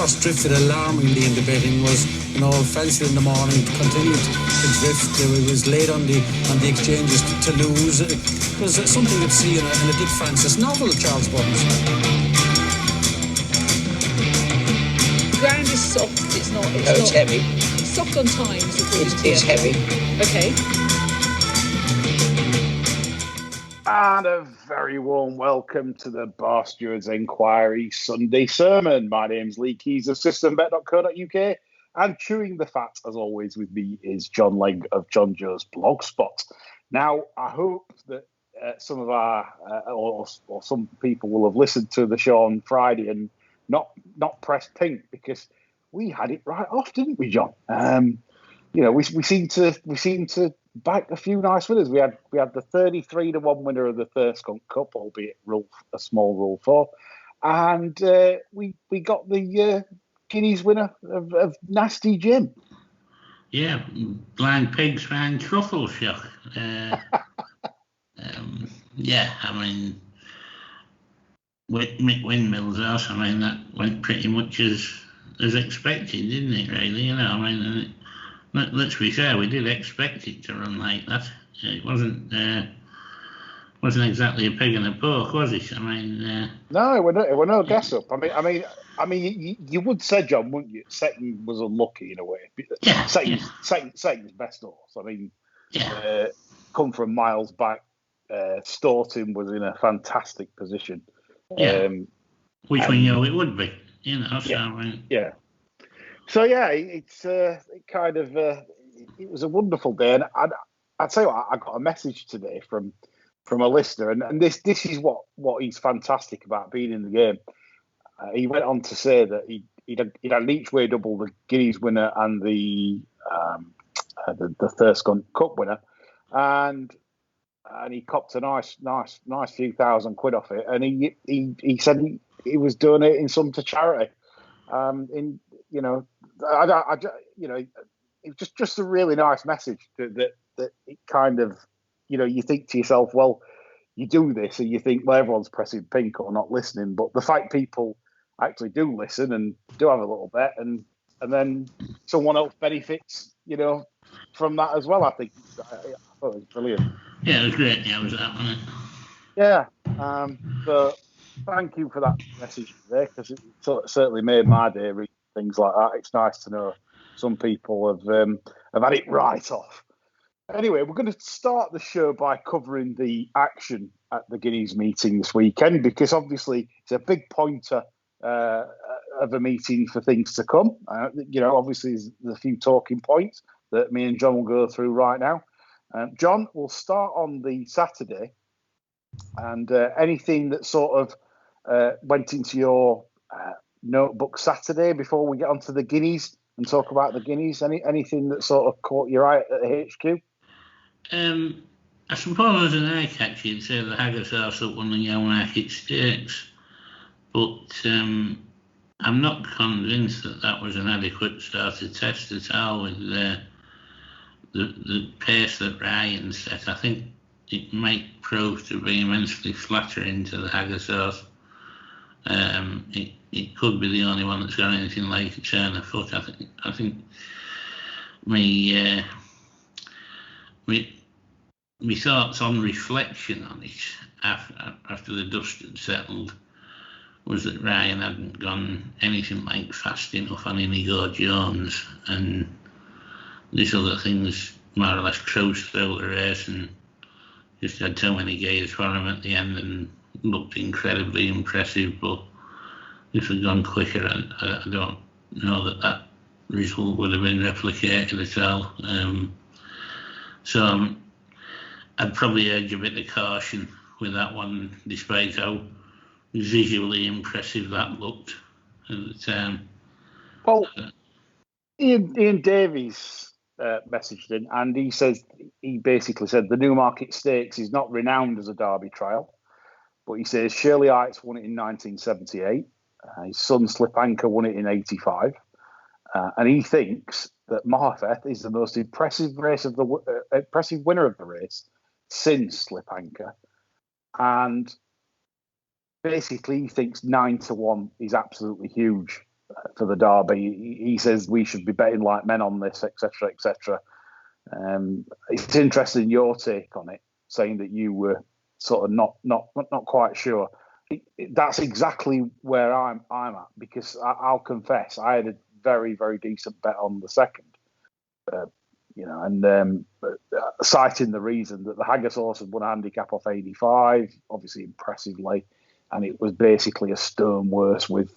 horse drifted alarmingly in the betting was, fenced in the morning, continued to drift. It was late on the exchanges to lose. It was something you'd see in a Dick Francis novel, Charles Buttons. The ground is soft. It's heavy. It's soft on times. It's heavy. Okay. And a very warm welcome to the Bar Stewards Enquiry Sunday Sermon. My name's Lee Keys of systembet.co.uk, and chewing the fat, as always, with me is John Legg of John Joe's Blogspot. Now, I hope that some of our, or some people will have listened to the show on Friday and not pressed pink, because we had it right off, didn't we, John? We seem to back a few nice winners. We had the 33-1 winner of the Thurston Cup, albeit a small Rule 4, and we got the Guineas winner of Nasty Jim. Yeah, blind pigs ran truffle shock. Yeah, I mean, with Mick Windmill's house, I mean, that went pretty much as expected, didn't it, really? Let's be fair, we did expect it to run like that. It wasn't exactly a pig in a poke, was it? No, it were no guess up. I mean, you would say, John, wouldn't you? Setting was unlucky in a way. Yeah. Setting's best horse. I mean, come from miles back. Staunton was in a fantastic position. Yeah. Which we knew it would be. Yeah. So it's it was a wonderful day, and I'd say I got a message today from a listener, and this is what he's fantastic about being in the game. He went on to say that he'd had each way double the Guineas winner and the Thurston Cup winner, and he copped a nice few $1,000 off it, and he said he was donating some to charity. It was just a really nice message that it kind of, you think to yourself, well, you do this and you think, well, everyone's pressing pink or not listening, but the fact people actually do listen and do have a little bet, and then someone else benefits, from that as well. I think I thought it was brilliant. Yeah, it was great. Yeah, it was that, wasn't it? Yeah. So thank you for that message today, because it certainly made my day reading things like that. It's nice to know some people have had it right off. Anyway, we're going to start the show by covering the action at the Guineas meeting this weekend, because obviously it's a big pointer of a meeting for things to come. Obviously there's a few talking points that me and John will go through right now. John, we'll start on the Saturday, and anything that sort of went into your notebook Saturday before we get onto the Guineas and talk about the Guineas. Anything that sort of caught your eye at the HQ? I suppose as an eye catcher, you'd say the Haggis Horse up won the Newmarket Stakes, but I'm not convinced that was an adequate starter test at all with the pace that Ryan set. I think it might prove to be immensely flattering to the Haggis Horse. It could be the only one that's got anything like a turn of foot. I think my thoughts on reflection on it after the dust had settled was that Ryan hadn't gone anything like fast enough on Inigo Jones, and these other things more or less cruised through the race and just had too many gears for him at the end and looked incredibly impressive. But if it had gone quicker, I don't know that result would have been replicated at all. So I'd probably urge a bit of caution with that one, despite how visually impressive that looked at the time. Well, Ian Davies messaged in, and he basically said the Newmarket Stakes is not renowned as a Derby trial, but he says Shirley Heights won it in 1978. His son Slip Anchor won it in 85, and he thinks that Marfeth is the most impressive winner of the race since Slip Anchor, and basically he thinks 9-1 is absolutely huge. for the derby. He says we should be betting like men on this, etc., etc. It's interesting your take on it, saying that you were sort of not quite sure. That's exactly where I'm at, because I'll confess I had a very, very decent bet on the second. And citing the reason that the Haggis horse had won a handicap off 85, obviously impressively, and it was basically a stone worse with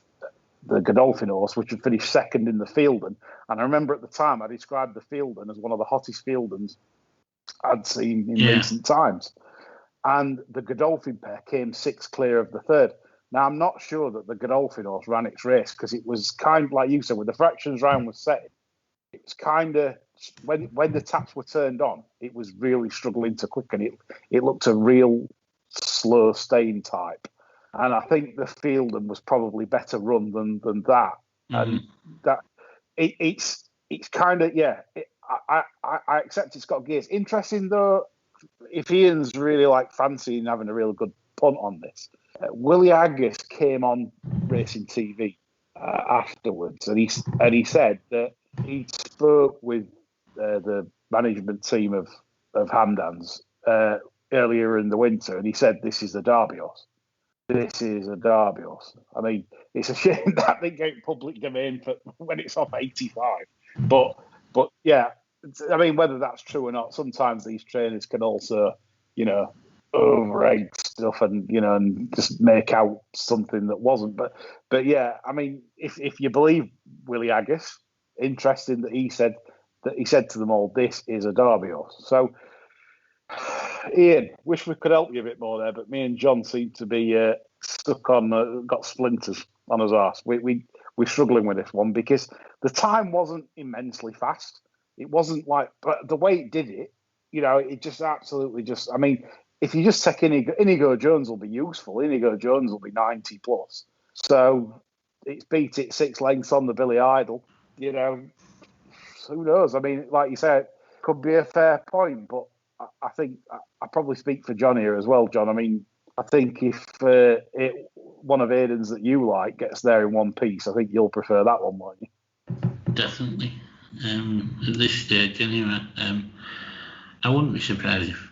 the Godolphin horse, which had finished second in the Fielden. And I remember at the time I described the Fielden as one of the hottest Fieldens I'd seen in recent times. And the Godolphin pair came 6 clear of the third. Now, I'm not sure that the Godolphin horse ran its race, because it was kind of like you said, when the fractions round was set, it was kind of, when the taps were turned on, it was really struggling to quicken. It looked a real slow stain type. And I think the Fielden was probably better run than that. Mm-hmm. And that it's kind of, I accept it's got gears. Interesting though, if Ian's really like fancying having a real good punt on this, Willie Haggis came on Racing TV afterwards, and he said that he spoke with the management team of Hamdans earlier in the winter, and he said, "This is a Derby horse. This is a Derby horse." I mean, it's a shame that they get public domain for when it's off 85, but yeah. I mean, whether that's true or not, sometimes these trainers can also, overrate stuff and just make out something that wasn't. But yeah, I mean, if you believe Willie Haggis, interesting that he said to them all, "This is a Derby horse." So, Ian, wish we could help you a bit more there, but me and John seem to be stuck on, got splinters on us arse. We're struggling with this one because the time wasn't immensely fast. It wasn't like, but the way it did it, it just absolutely just, I mean, if you just take Inigo Jones will be useful. Inigo Jones will be 90 plus. So it's beat it 6 lengths on the Billy Idol. Who knows? I mean, like you said, could be a fair point, but I think I probably speak for John here as well, John. I mean, I think if one of Aiden's that you like gets there in one piece, I think you'll prefer that one, won't you? Definitely. At this stage, anyway, I wouldn't be surprised if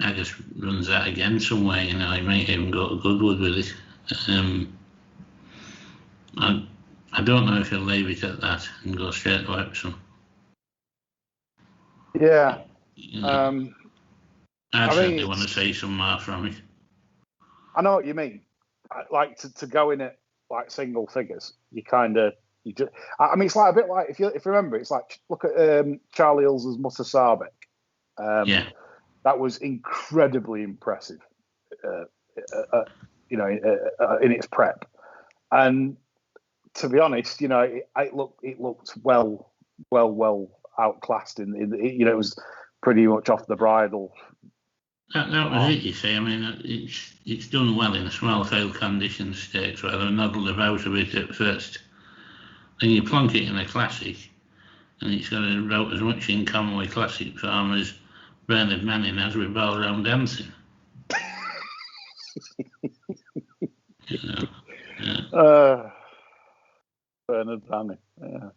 Haggis runs that again somewhere. He might even go to Goodwood with it. I don't know if he'll leave it at that and go straight to Epsom. Yeah. I certainly want to see some more from it. I know what you mean. Like to go in at like single figures, I mean, it's like a bit like if you remember, it's like look at Charlie Hills's Mutasabek. That was incredibly impressive, in its prep. And to be honest, it looked well outclassed it was pretty much off the bridle. That was it, you see. I mean, it's done well in a small field condition stakes where they noddled about a bit at first. Then you plonk it in a classic, and it's got about as much in common with classic form as Bernard Manning has with ball round dancing. Bernard Manning, yeah.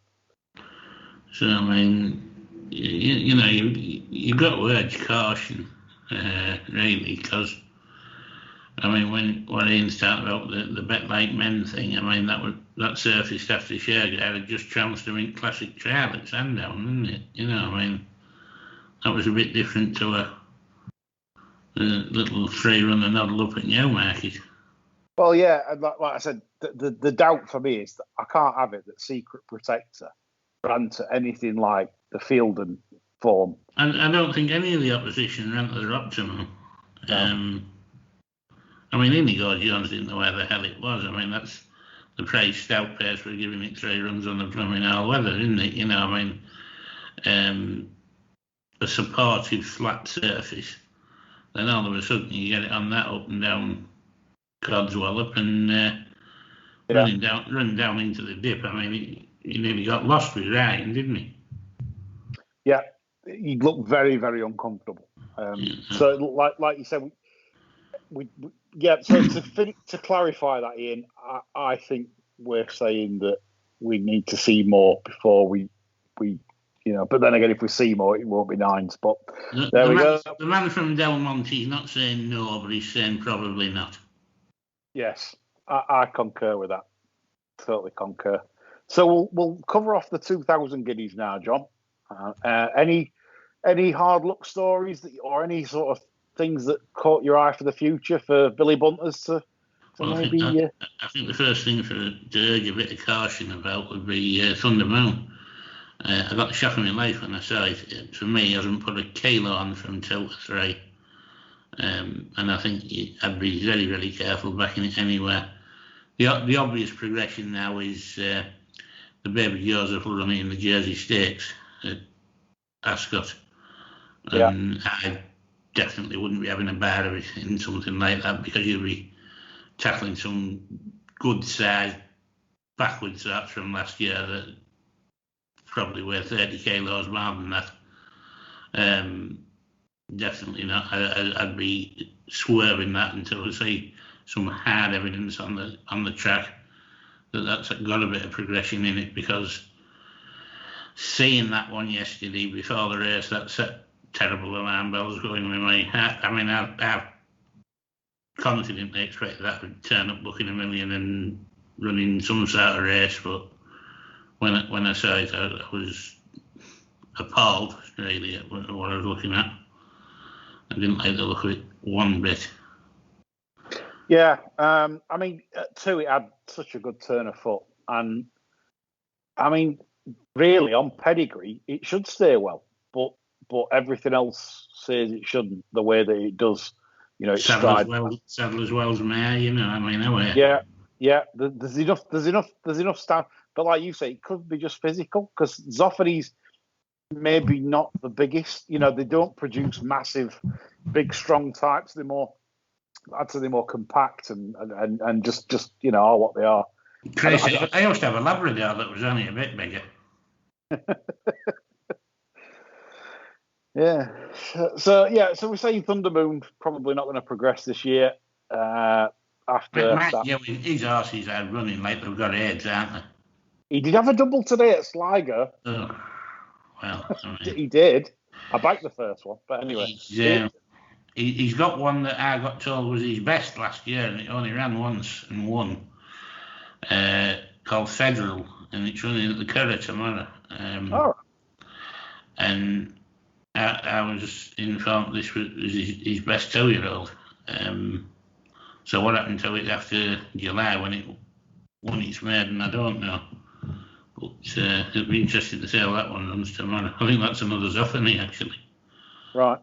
So I mean, you've got to urge caution, really, because I mean, when Ian started about the bet like men thing, I mean that surfaced after Shergar had just trounced him in classic trial at Sandown, didn't it? I mean, that was a bit different to a little 3-runner noddle up at Newmarket. Well, yeah, and like I said, the doubt for me is that I can't have it that Secret Protector ran to anything like the Fielden form. And I don't think any of the opposition ran to their optimum. No. I mean, Inigo Jones didn't know where the hell it was. I mean, that's the praise stout pace for giving it 3 runs on the blooming all weather, isn't it? I mean, a supportive flat surface. Then all of a sudden you get it on that up and down Codswallop and running down into the dip. I mean, he nearly got lost with Ryan, didn't he? Yeah, he looked very, very uncomfortable. So, like you said, So to clarify that, Ian, I think we're saying that we need to see more before we. But then again, if we see more, it won't be nines. But there we go. The man from Del Monte, he's not saying no, but he's saying probably not. Yes, I concur with that. Totally concur. So we'll cover off the 2,000 guineas now, John. Any hard luck stories or any sort of things that caught your eye for the future for Billy Bunters to maybe? I think the first thing to urge a bit of caution about would be Thunder Moon. I got the shock of my life when I saw it. For me, he hasn't put a kilo on from 2 to 3. And I think I'd be very, very careful backing it anywhere. The obvious progression now is the Baby Joseph running in the Jersey Stakes at Ascot. And I definitely wouldn't be having a bar of it in something like that, because you'll be tackling some good size backwards starts from last year that probably weigh 30 kilos more than that. Definitely not. I'd be swerving that until I see some hard evidence on the track that's got a bit of progression in it, because seeing that one yesterday before the race, that set terrible alarm bells going with me. I confidently expected that would turn up looking a million and running some sort of race, but when I saw it, I was appalled really at what I was looking at. I didn't like the look of it one bit. Yeah, too, it had such a good turn of foot, and really on pedigree it should stay well, but everything else says it shouldn't, the way that it does. It's Saddler's Wells mare, Yeah. There's enough stuff, but like you say, it could be just physical, because Zoffany's maybe not the biggest. They don't produce massive, big, strong types. They're more compact and just are what they are. Chris, I used to have a Labrador that was only a bit bigger. Yeah. So we're saying Thunder Moon probably not going to progress this year. After that, his horses are running like they've got AIDS, aren't they? He did have a double today at Sligo. Oh, well, he did. I backed the first one, but anyway. He's got one that I got told was his best last year, and it only ran once and won. Called Federal, and it's running at the Curragh tomorrow. And I was informed this was his best 2-year-old. So what happened to it after July when it won its maiden, I don't know. But it'll be interesting to see how that one runs tomorrow. I think that's another Zoffany, actually. Right.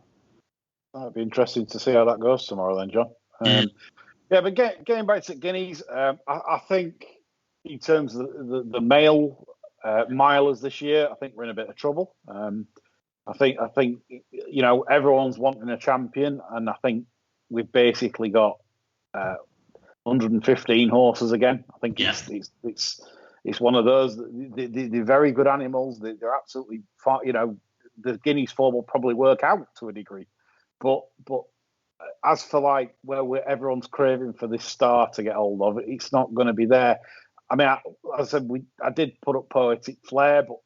That'd be interesting to see how that goes tomorrow then, John. But getting back to Guineas, I think in terms of the male milers this year, I think we're in a bit of trouble. I think everyone's wanting a champion, and I think we've basically got 115 horses again. I think it's one of those. They're very good animals. They're absolutely fine. The Guineas form will probably work out to a degree, but as for where everyone's craving for this star to get hold of, it's not going to be there. I did put up Poetic Flair, but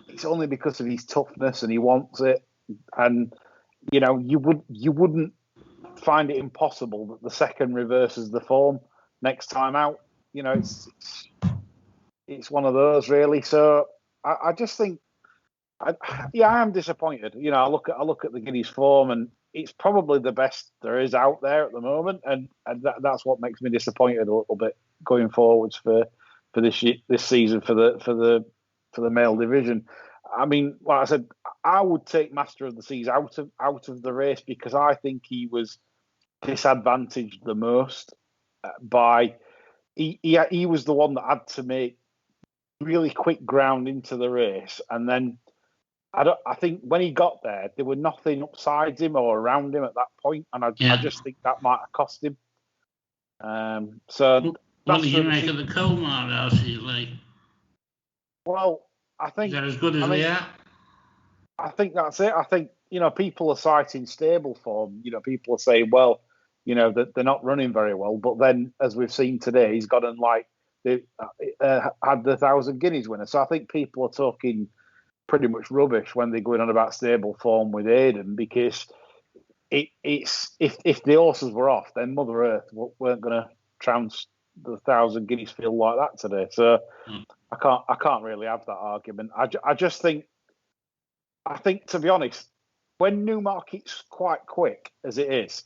it's only because of his toughness and he wants it. And you wouldn't find it impossible that the second reverses the form next time out. It's one of those really. So I just think, I am disappointed. I look at the Guineas form, and it's probably the best there is out there at the moment, and that's what makes me disappointed a little bit going forwards for this season for the male division. Like I said, I would take Master of the Seas out of the race, because I think he was disadvantaged the most by he was the one that had to make really quick ground into the race, and then I think when he got there were nothing upside him or around him at that point, and I just think that might have cost him. What did you make of the Colmar horses, like? Well, I think they're as good as they are. I think that's it. I think people are citing stable form. People are saying, well, that they're not running very well. But then, as we've seen today, he's gotten they had the 1,000 Guineas winner. So I think people are talking pretty much rubbish when they're going on about stable form with Aidan, because it's if the horses were off, then Mother Earth weren't going to trounce the 1,000 Guineas field like that today. So I can't really have that argument. I just think, to be honest, when Newmarket's quite quick as it is,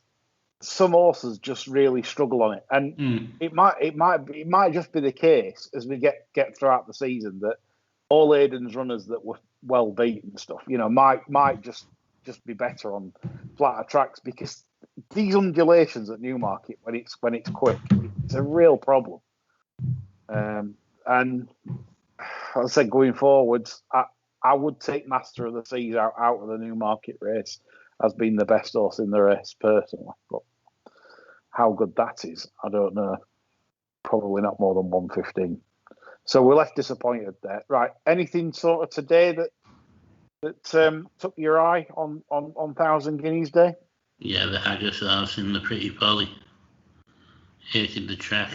some horses just really struggle on it, and it might just be the case as we get throughout the season that all Aidan's runners that were well beaten stuff, might just be better on flatter tracks, because these undulations at Newmarket when it's quick, it's a real problem. And as I said, going forwards, I would take Master of the Seas out of the Newmarket race as being the best horse in the race personally, but how good that is, I don't know. Probably not more than 115. So we're left disappointed there. Right, anything sort of today that took your eye on 1,000 Guineas Day? Yeah, the Haggis horse in the Pretty Polly. Hated the track.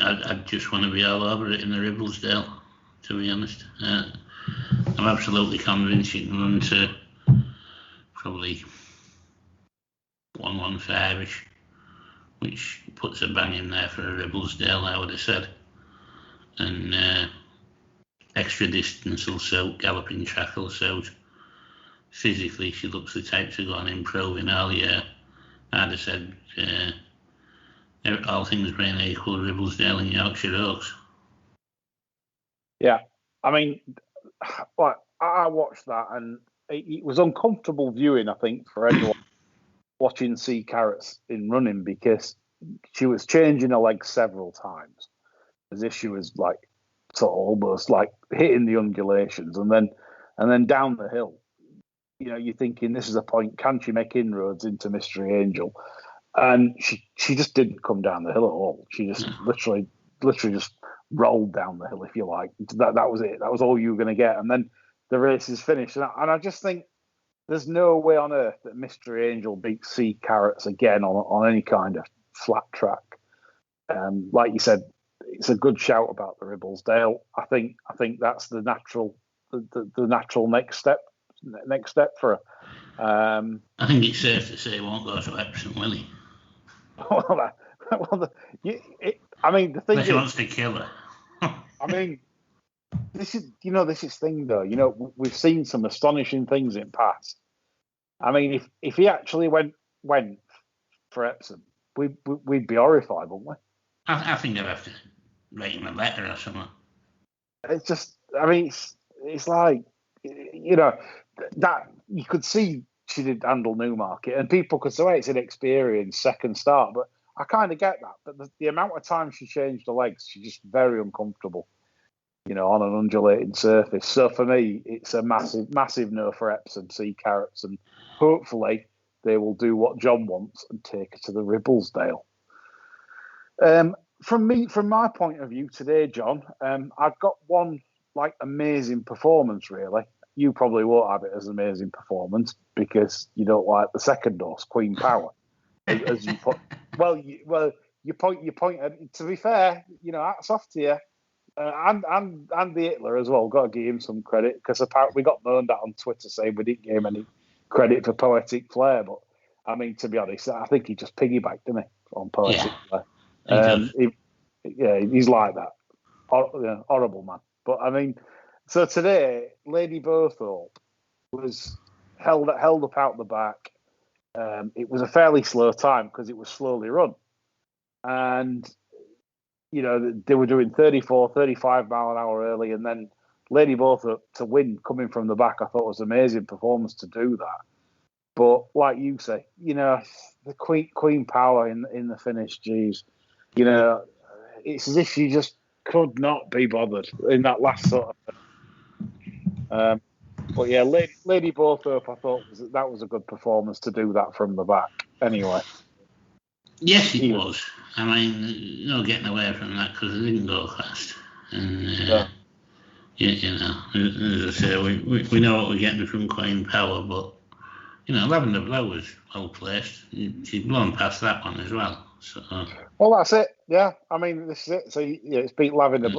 I just want to be all over it in the Ribblesdale, to be honest. I'm absolutely convinced you can run to probably 115ish, which puts a bang in there for a Ribblesdale, I would have said. And extra distance will suit, galloping track will suit. Physically, she looks the type to go on improving all year. I'd have said, all things being equal, Ribblesdale and Yorkshire Oaks. Yeah, I mean, I watched that, and it was uncomfortable viewing, I think, for anyone watching Sea Carrots in running, because she was changing her legs several times as if she was like sort of almost like hitting the undulations, and then down the hill. You're thinking this is a point. Can she make inroads into Mystery Angel? And she just didn't come down the hill at all. She just literally just rolled down the hill, if you like. That was it. That was all you were going to get. And then the race is finished. And I just think there's no way on earth that Mystery Angel beats Sea Carrots again on any kind of flat track. Like you said, it's a good shout about the Ribblesdale. I think that's the natural next step for her. I think it's safe to say he won't go to Epsom, will he? The thing he wants to kill her. I mean, this is thing though. We've seen some astonishing things in past. I mean, if he actually went for Epsom, we'd be horrified, wouldn't we? I think I'd have to write him a letter or something. It's just, I mean, it's like, that you could see she did handle Newmarket, and people could say, well, it's an experienced second start, but I kind of get that. But the amount of time she changed her legs, she's just very uncomfortable, on an undulating surface. So for me, it's a massive no for Epsom, Sea Carrots, and hopefully they will do what John wants and take her to the Ribblesdale. From my point of view today, John, I've got one amazing performance, really. You probably won't have it as an amazing performance because you don't like the second horse, Queen Power. As you put, you point at, to be fair, hats off to you, and the Hitler as well. Got to give him some credit, because apparently we got moaned at on Twitter saying we didn't give him any credit for poetic flair. But I mean, to be honest, I think he just piggybacked, didn't he, on poetic flair? He's like that. Horrible man. But I mean, so today, Lady Bowthorpe was held up out the back. It was a fairly slow time because it was slowly run. And, they were doing 34, 35 mile an hour early. And then Lady Bowthorpe to win coming from the back, I thought was an amazing performance to do that. But like you say, the Queen Power in the finish, geez, it's as if she just could not be bothered in that last sort of. But yeah, Lady Bowthorpe, I thought that was a good performance to do that from the back. Anyway. Yes, it was. I mean, no getting away from that because it didn't go fast. And as I say, we know what we're getting from Queen Power, but Lavender Blow was well placed. She's blown past that one as well. So Well, that's it. Yeah, I mean, this is it. So it's beat Lavender.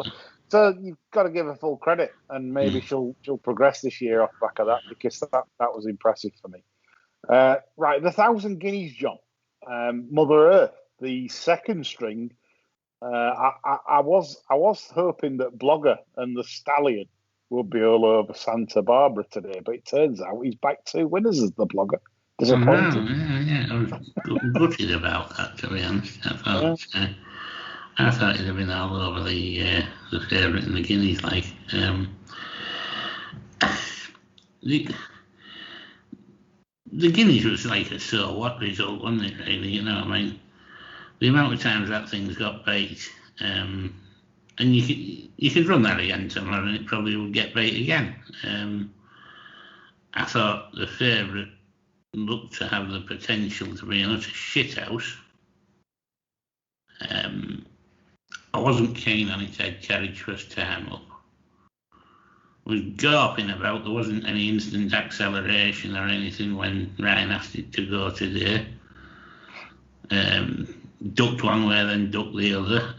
So you've got to give her full credit, and maybe she'll progress this year off the back of that, because that was impressive for me. Right, the 1,000 Guineas, John. Mother Earth, the second string. I was hoping that Blogger and the Stallion would be all over Santa Barbara today, but it turns out he's back 2 winners as the Blogger. Disappointed. I was gutted about that, to be honest. I thought he'd have been all over the favourite in the Guineas, like. The Guineas was like a so what result, wasn't it, really? You know, I mean, the amount of times that thing's got bait, and you could run that again somewhere and it probably would get bait again. I thought the favourite looked to have the potential to be an utter shithouse. I wasn't keen on its head carriage first time up. Was gawping about. There wasn't any instant acceleration or anything when Ryan asked it to go today. Ducked one way, then ducked the other.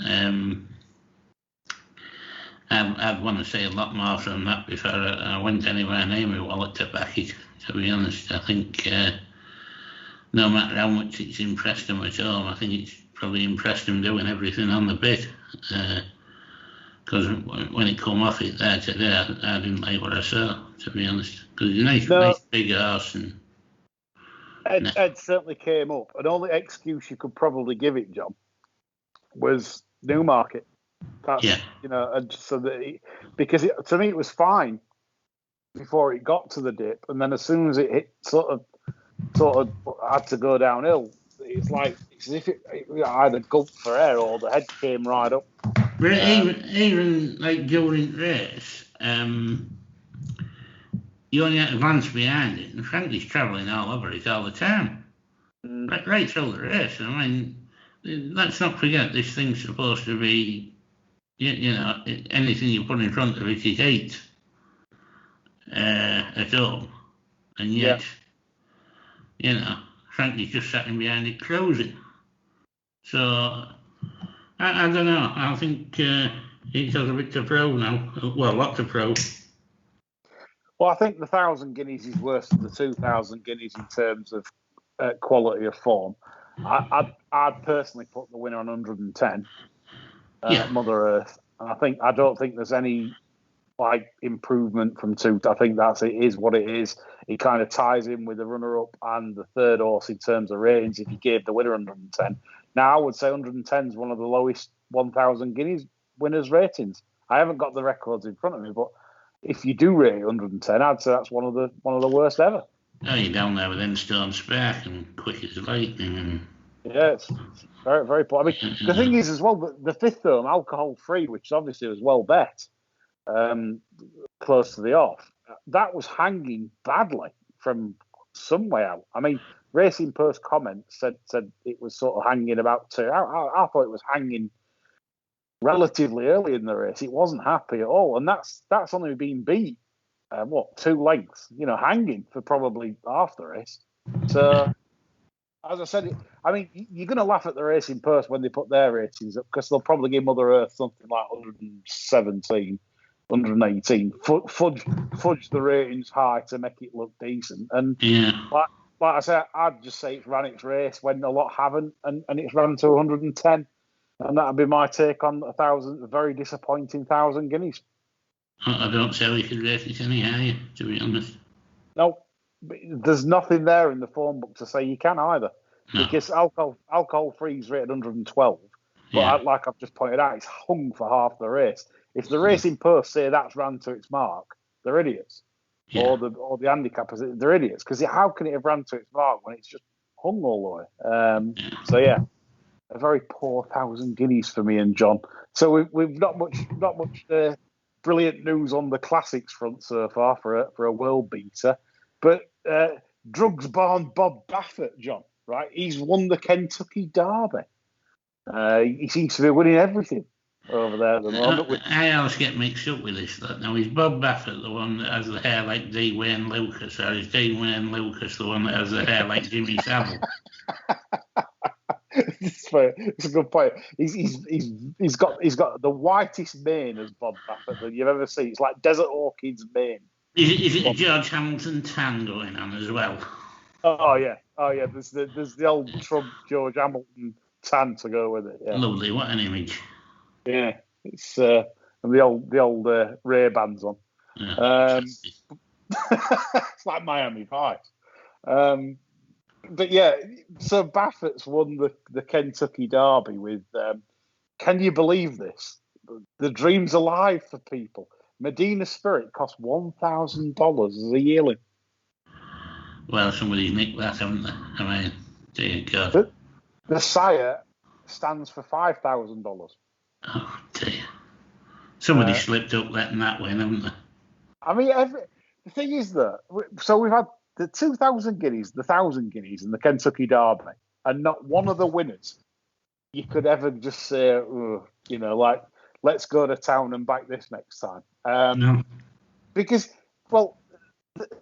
I'd want to say a lot more from that before I went anywhere near my wallet to back it, to be honest. I think no matter how much it's impressed him at home, I think it's probably impressed him doing everything on the bit. Because when it come off it there today, I didn't like what I saw, to be honest. Because it's a nice big horse. And Ed certainly came up. And only excuse you could probably give it, John, was Newmarket. You know, and so that because to me it was fine before it got to the dip, and then as soon as it hit, sort of had to go downhill. It's as if it either gulped for air or the head came right up. But even like during race, you only had to glance behind it, and Frankie's travelling all over it all the time, right through the race. I mean, let's not forget this thing's supposed to be, you know, anything you put in front of it is 8 at home, and yet, you know, Frankie's just sat in behind it closing. So I don't know. I think it has a bit to prove now. Well, a lot to prove. Well, I think the 1,000 Guineas is worse than the 2,000 Guineas in terms of quality of form. I'd personally put the winner on 110, Mother Earth. And I don't think there's any improvement from 2. I think it is what it is. It kind of ties in with the runner-up and the third horse in terms of ratings. If you gave the winner 110, now I would say 110 is one of the lowest 1,000 Guineas winners' ratings. I haven't got the records in front of me, but if you do rate 110, I'd say that's one of the worst ever. Oh, you're down there with Enstone Spark and Quick as Lightning. And yeah, it's very, very poor. I mean, the thing is as well, the fifth home, alcohol-free, which obviously was well bet, close to the off, that was hanging badly from some way out. I mean, Racing Post comments said it was sort of hanging about 2. I thought it was hanging relatively early in the race. It wasn't happy at all, and that's only been beat 2 lengths, you know, hanging for probably half the race. So, as I said, I mean, you're going to laugh at the Racing Post when they put their ratings up, because they'll probably give Mother Earth something like 117, 118, fudge the ratings high to make it look decent. And like I said, I'd just say it's ran its race when a lot haven't, and it's run to 110. And that'd be my take on a very disappointing 1,000 Guineas. I don't say we could rate it any higher, to be honest. No, there's nothing there in the form book to say you can either. No. Because alcohol-free is rated 112. But like I've just pointed out, it's hung for half the race. If the Racing Post say that's ran to its mark, they're idiots. Yeah. Or the handicappers, they're idiots. Because how can it have ran to its mark when it's just hung all the way? So yeah, a very poor 1,000 Guineas for me and John. So we've not much brilliant news on the classics front so far for a world beater. But drugs-born Bob Baffert, John, right? He's won the Kentucky Derby. He seems to be winning everything over there at the moment. I always get mixed up with this. Now, is Bob Baffert the one that has the hair like D. Wayne Lucas, or is D. Wayne Lucas the one that has the hair like Jimmy Savile? It's a good point. He's got the whitest mane as Bob Baffert that you've ever seen. It's like Desert Orchid's mane. Is it a George Hamilton tan going on as well? Oh yeah. There's the old Trump George Hamilton tan to go with it. Yeah. Lovely, what an image. Yeah, it's and the old Ray Bans on. Yeah, it's like Miami Vice. But yeah, so Baffert's won the Kentucky Derby with. Can you believe this? The dream's alive for people. Medina Spirit cost $1,000 as a yearling. Well, somebody's nicked that, haven't they? I mean, dear God. The sire stands for $5,000. Oh dear. Somebody slipped up letting that win, haven't they? I mean, the thing is that so we've had the 2,000 guineas, the 1,000 guineas, and the Kentucky Derby, and not one of the winners you could ever just say, like, let's go to town and back this next time. No. Because, well,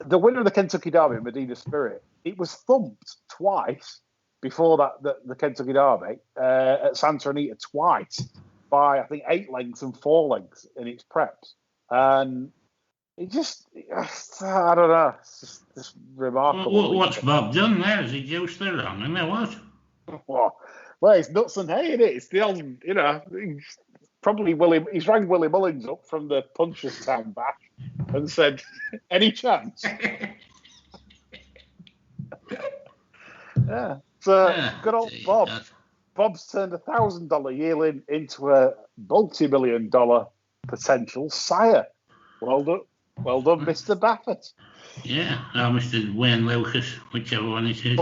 the winner of the Kentucky Derby, Medina Spirit, it was thumped twice before that, the Kentucky Derby at Santa Anita twice by, I think, 8 lengths and 4 lengths in its preps. And it just, I don't know, it's just remarkable. What's Bob done there? Has he juiced it wrong? And what? Well, it's nuts and hay, isn't it? It's the old, he's probably he's rang Willie Mullins up from the Punchestown back and said, any chance? Yeah. So, good old Bob. God. Bob's turned $1,000 yearling into a multi-million-dollar potential sire. Well done, Mr. Baffert. Yeah, or Mr. Wayne Lucas, whichever one it is.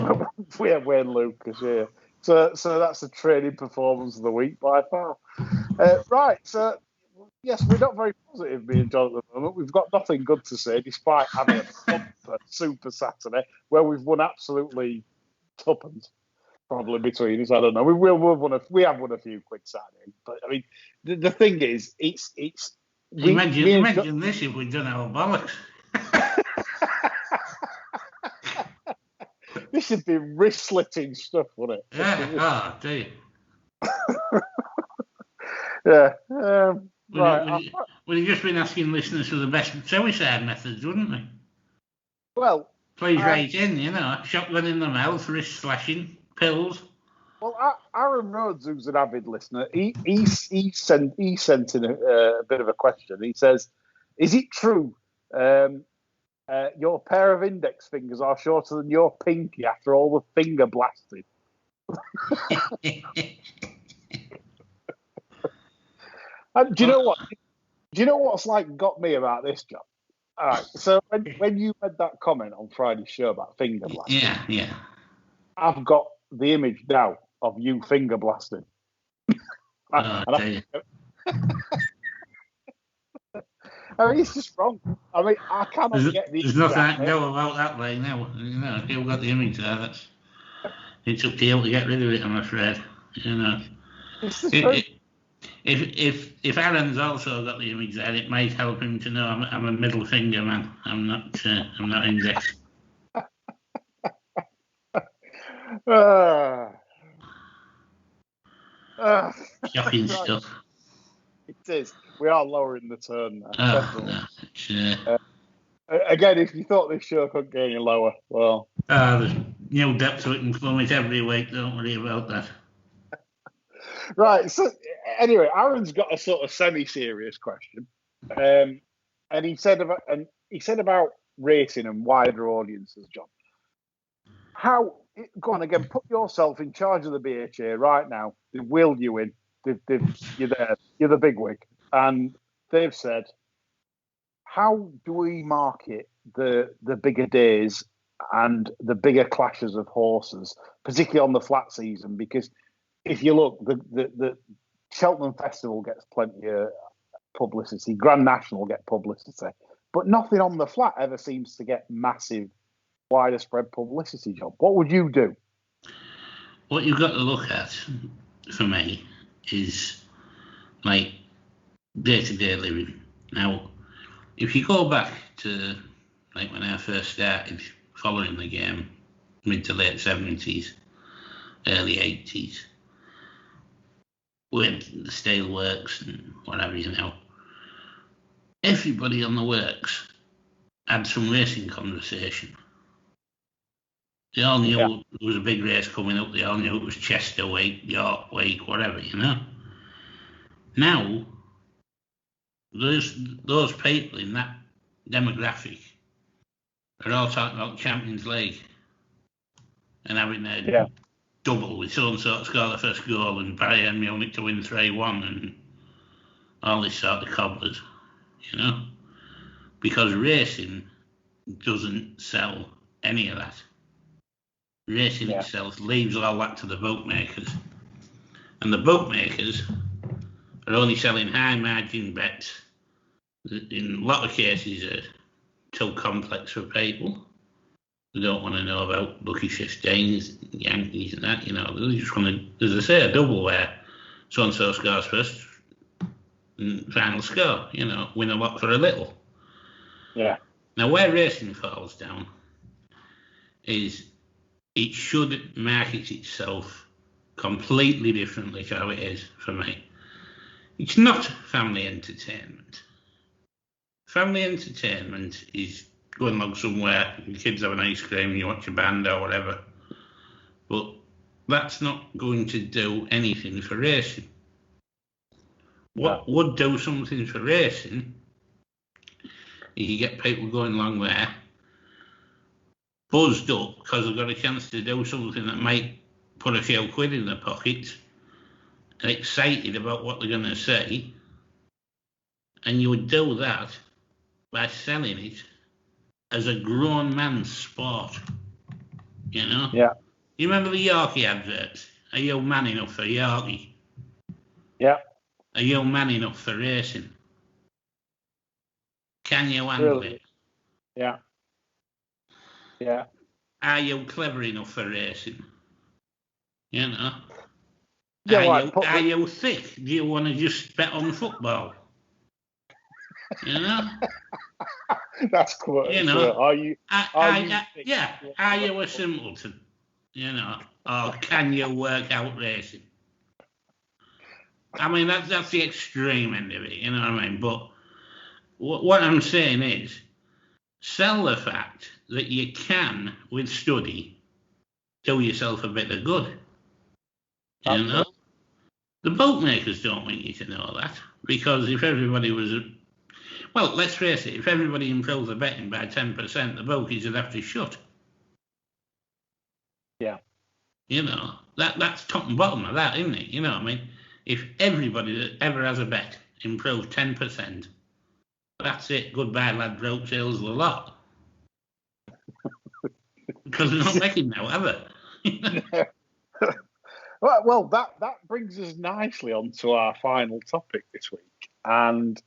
We have Wayne Lucas, yeah. So that's the training performance of the week by far. Right, so yes, we're not very positive, me and John, at the moment. We've got nothing good to say, despite having a super Saturday where we've won absolutely tuppence, probably between us. I don't know. We have won a few quick Saturdays, but I mean, the thing is, it's. Imagine this if we'd done our bollocks. This should be wrist-slitting stuff, wouldn't it? Yeah, dear. Yeah. We'd have just been asking listeners for the best suicide methods, wouldn't we? Well, please write in, shotgun in the mouth, wrist slashing, pills. Well, Aaron Rhodes, who's an avid listener, he sent in a bit of a question. He says, "Is it true your pair of index fingers are shorter than your pinky after all the finger blasting?" And do you know what? Do you know what's got me about this, John? All right. So when you made that comment on Friday's show about finger blasting, yeah, I've got the image now of you finger blasting. I mean, it's just wrong. I mean, I cannot get the. There's nothing I can do about that right now. If you've got the image there, it's up to you to get rid of it, I'm afraid. If Aaron's also got the image there, it might help him to know I'm a middle finger man. I'm not index. Shocking stuff. It is. We are lowering the tone now. No, again, if you thought this show couldn't get any lower, well. There's new depth to it and plummet every week. Don't worry about that. Right. So anyway, Aaron's got a sort of semi-serious question, and he said about racing and wider audiences, John. Go on again. Put yourself in charge of the BHA right now. They've wheeled you in. You're there. You're the bigwig, and they've said, "How do we market the bigger days and the bigger clashes of horses, particularly on the flat season?" Because if you look, the Cheltenham Festival gets plenty of publicity. Grand National get publicity, but nothing on the flat ever seems to get massive, wider spread publicity. Job. What would you do? What you've got to look at, for me, is like day-to-day living. Now, if you go back to like when I first started following the game, mid to late 70s, early 80s, with the steelworks and whatever, everybody on the works had some racing conversation. They all knew there was a big race coming up. They all knew it was Chester Week, York Week, whatever, Now, those people in that demographic are all talking about Champions League and having a double with so-and-so to score the first goal and Bayern Munich to win 3-1 and all this sort of cobblers, because racing doesn't sell any of that. Racing itself leaves all that to the bookmakers. And the bookmakers are only selling high margin bets that in a lot of cases are too complex for people. They don't want to know about Lucky 15s, Yankees and that, They just want to, as I say, a double where so-and-so scores first and final score, win a lot for a little. Yeah. Now, where racing falls down is it should market itself completely differently to how it is for me. It's not family entertainment. Family entertainment is going along somewhere, your kids have an ice cream and you watch a band or whatever. But that's not going to do anything for racing. What would do something for racing is you get people going along there, buzzed up because they've got a chance to do something that might put a few quid in their pockets and excited about what they're going to say. And you would do that by selling it as a grown man's sport, Yeah. You remember the Yorkie adverts? Are you man enough for Yorkie? Yeah. Are you man enough for racing? Can you handle it? Yeah. Yeah. Are you clever enough for racing? Yeah, Are you thick? Do you want to just bet on football? That's cool. Are you a simpleton? Or can you work out racing? I mean, that's the extreme end of it, you know what I mean? But what I'm saying is, sell the fact that you can, with study, do yourself a bit of good. The bookmakers don't want you to know that, because if everybody was... Well, let's face it, if everybody improved the betting by 10%, the bookies would have to shut. Yeah. That's top and bottom of that, isn't it? You know what I mean? If everybody that ever has a bet improved 10%, that's it. Goodbye, lad, rope sales the lot. Because they're not making now, have they? Well, that brings us nicely onto our final topic this week. And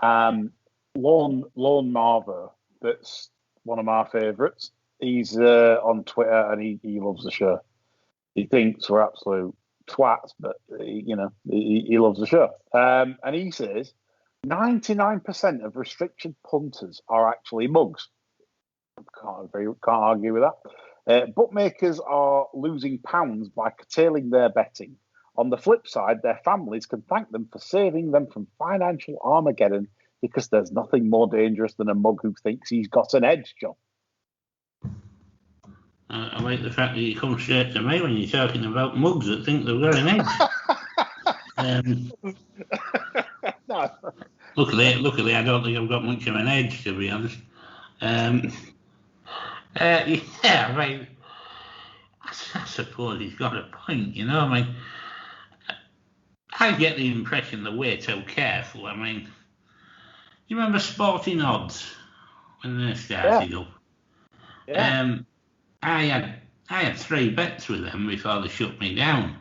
Lorne Marver, that's one of my favourites. He's on Twitter and he loves the show. He thinks we're absolute twats, but he loves the show. And he says 99% of restricted punters are actually mugs. Can't argue with that. Bookmakers are losing pounds by curtailing their betting. On the flip side, their families can thank them for saving them from financial Armageddon, because there's nothing more dangerous than a mug who thinks he's got an edge, John. I like the fact that you come straight to me when you're talking about mugs that think they've got an edge. No. Luckily, I don't think I've got much of an edge, to be honest. Yeah, I mean, I suppose he's got a point, I mean, I get the impression that we're too careful. I mean, you remember Sporting Odds when they started up? Yeah. I had 3 bets with them before they shut me down.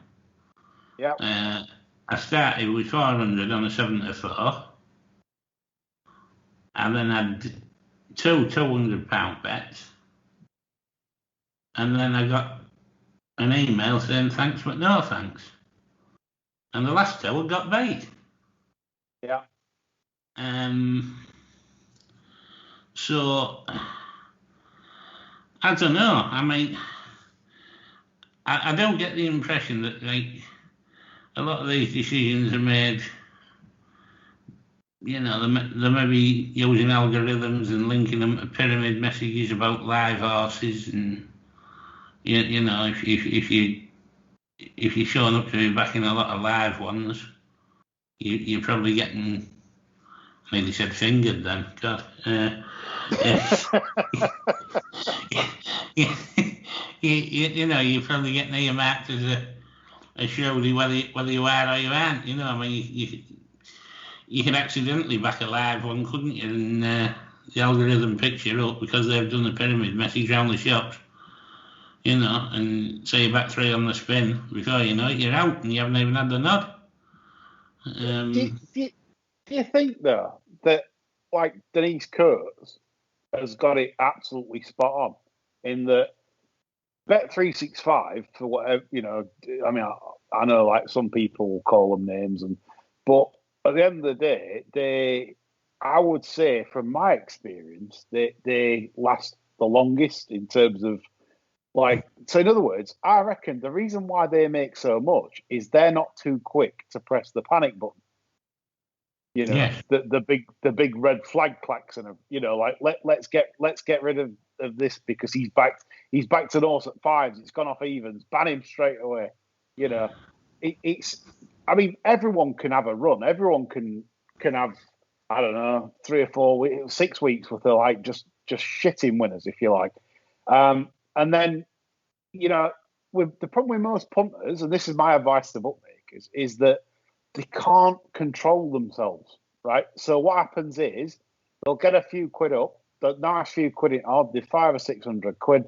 Yeah. I started with 400 on a 7-4, and then I had 2 £200 bets, and then I got an email saying thanks but no thanks, and the last 2 I got bait. Yeah. So I don't know. I mean, I don't get the impression that a lot of these decisions are made. They may be using algorithms and linking them to pyramid messages about live horses, and if you're showing up to be backing a lot of live ones, you're probably getting. I nearly said fingered then. God. You're probably getting earmarked as a surety whether you are or you aren't. I mean, you could accidentally back a live one, couldn't you? And the algorithm picks you up because they've done the pyramid message round the shops, and say you back 3 on the spin. Before you know it, you're out and you haven't even had the nod. Do you think, though, that, like, Denise Kurtz has got it absolutely spot on in that Bet365, for whatever, I mean, I know, like, some people call them names, but at the end of the day, I would say, from my experience, they last the longest in terms of, like, so in other words, I reckon the reason why they make so much is they're not too quick to press the panic button. Yes. The big red flag klaxon of, like, let's get rid of this because he's back to north at 5s. It's gone off evens. Ban him straight away. I mean, everyone can have a run. Everyone can have, I don't know, 3 or 4 weeks, 6 weeks worth of, like, just shitting winners, if you like. And then, with the problem with most punters, and this is my advice to bookmakers, is that they can't control themselves, right? So what happens is they'll get a few quid up, the nice few quid in odd, they're 500 or 600 quid,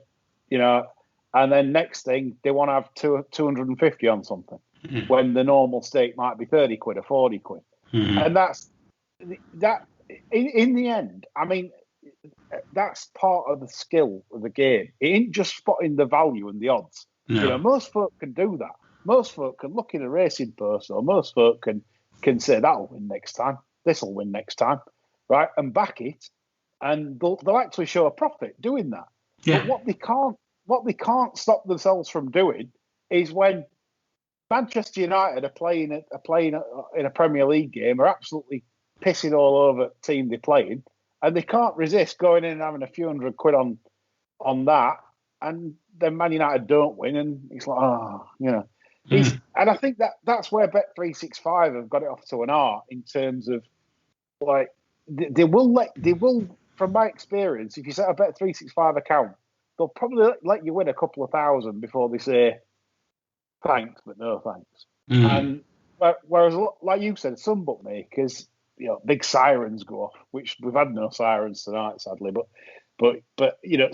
and then next thing they want to have 250 on something when the normal stake might be 30 quid or 40 quid. And that's that. In the end, I mean, that's part of the skill of the game. It ain't just spotting the value and the odds. No. Most folk can do that. Most folk can look in a racing purse, or most folk can say that'll win next time, this'll win next time, right? And back it, and they'll actually show a profit doing that. Yeah. But what they can't stop themselves from doing is when Manchester United are playing in a Premier League game, are absolutely pissing all over the team they're playing, and they can't resist going in and having a few hundred quid on that, and then Man United don't win, and it's like, and I think that's where Bet365 have got it off to an art in terms of, like, they will, from my experience, if you set a Bet365 account, they'll probably let you win a couple of thousand before they say thanks, but no thanks. And whereas, like you said, some bookmakers, big sirens go off, which we've had no sirens tonight, sadly, but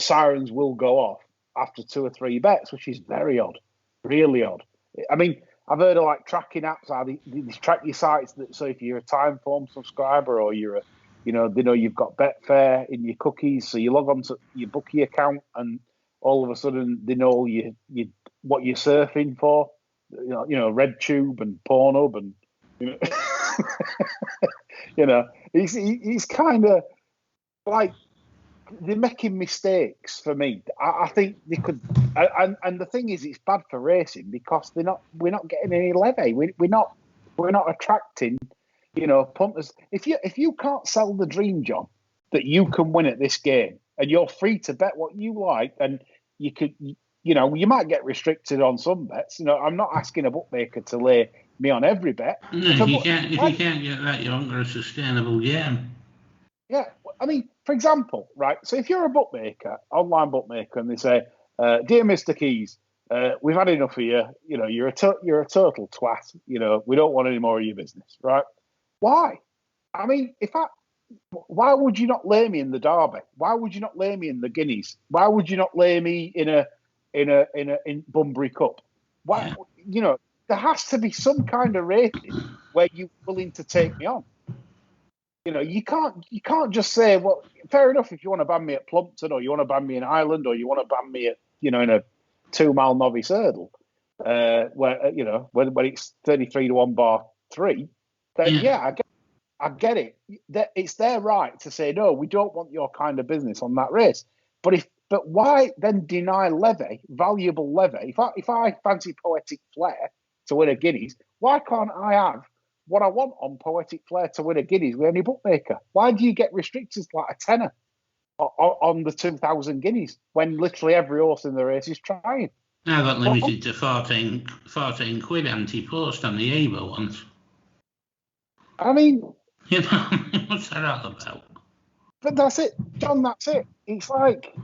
sirens will go off after 2 or 3 bets, which is very odd, really odd. I mean, I've heard of, like, tracking apps how they track your sites. So if you're a Timeform subscriber, or you're they know you've got Betfair in your cookies, so you log on to your bookie account, and all of a sudden they know you what you're surfing for. RedTube and Pornhub, and he's kind of like, they're making mistakes for me. I think they could, and the thing is, it's bad for racing because we're not getting any levy. We're not attracting, punters. If you can't sell the dream job that you can win at this game, and you're free to bet what you like, and you could, you might get restricted on some bets. I'm not asking a bookmaker to lay me on every bet. No, if you can't get that, you're under a sustainable game. Yeah, I mean, for example, right? So if you're a bookmaker, online bookmaker, and they say, "Dear Mr. Keys, we've had enough of you. You're a total twat. We don't want any more of your business." Right? Why? I mean, why would you not lay me in the Derby? Why would you not lay me in the Guineas? Why would you not lay me in Bunbury Cup? Why? There has to be some kind of rating where you're willing to take me on. You can't just say, well, fair enough if you want to ban me at Plumpton, or you want to ban me in Ireland, or you want to ban me at in a 2-mile novice hurdle, where when it's 33 to 1 bar 3, then I get it. It's their right to say, no, we don't want your kind of business on that race. But But why then deny Levy, valuable Levy? If I fancy Poetic Flair to win a Guineas, why can't I have what I want on Poetic Flair to win a Guineas with any bookmaker? Why do you get restricted to like a tenner on the 2,000 Guineas when literally every horse in the race is trying? I got limited to 14 quid anti-post on the Evo once. I mean, You know, what's that all about? but that's it, John. That's it. It's like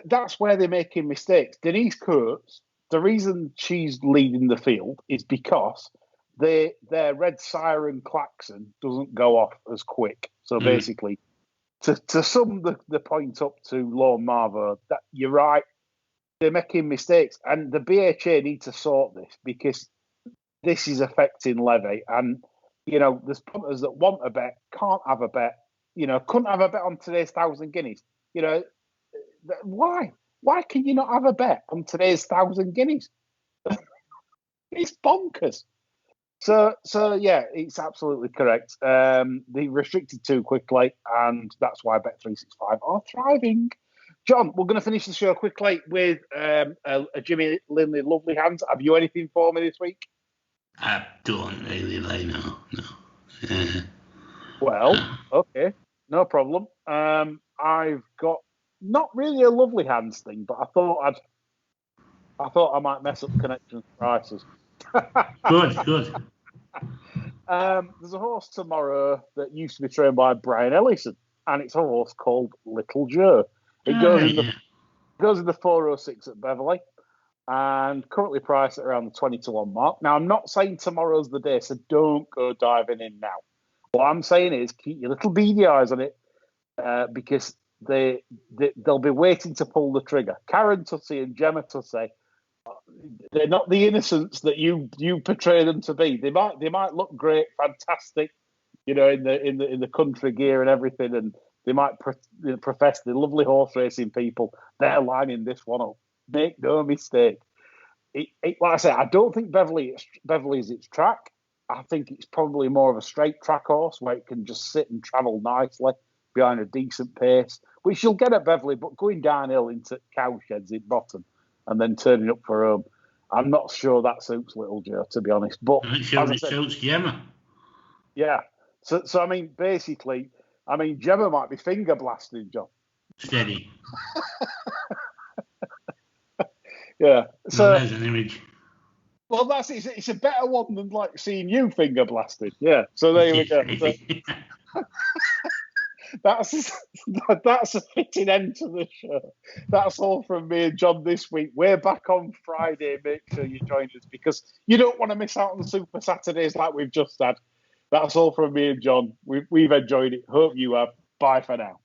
that's where they're making mistakes. Denise Coates, the reason she's leading the field is because their red siren klaxon doesn't go off as quick. So basically, to sum the point up to Lorne Marvo, that you're right, they're making mistakes, and the BHA need to sort this because this is affecting Levy. And you know, there's punters that want a bet, can't have a bet. You know, couldn't have a bet on today's 1,000 Guineas. You know. Why? Why can you not have a bet on today's 1,000 Guineas? It's bonkers. So yeah, it's absolutely correct. They restricted too quickly, and that's why Bet365 are thriving. John, we're going to finish the show quickly with a Jimmy Linley Lovely Hands. Have you anything for me this week? I don't really like no. Well, okay, no problem. I've got not really a Lovely Hands thing, but I thought I might mess up connections prices. Good. There's a horse tomorrow that used to be trained by Brian Ellison, and it's a horse called Little Joe. It goes in the 406 at Beverley, and currently priced at around the 20-1 mark. Now, I'm not saying tomorrow's the day, so don't go diving in now. What I'm saying is keep your little beady eyes on it, because they'll be waiting to pull the trigger. Karen Tutty and Gemma Tutty, they're not the innocents that you portray them to be. They might look great, fantastic, you know, in the country gear and everything, and they might profess they're lovely horse racing people. They're lining this one up. Make no mistake. Like I said, I don't think Beverley is its track. I think it's probably more of a straight track horse where it can just sit and travel nicely behind a decent pace, which you'll get at Beverley, but going downhill into cowsheds at bottom and then turning up for home, I'm not sure that suits Little Joe, to be honest. But I'm sure it suits Gemma. Yeah. So I mean, basically, Gemma might be finger blasting, John. Steady. Yeah. So there's an image. Well, it's a better one than like seeing you finger blasted. Yeah. So there we go. So, that's a fitting end to the show. That's all from me and John this week. We're back on Friday. Make sure you join us because you don't want to miss out on the Super Saturdays like we've just had. That's all from me and John. We've enjoyed it. Hope you have. Bye for now.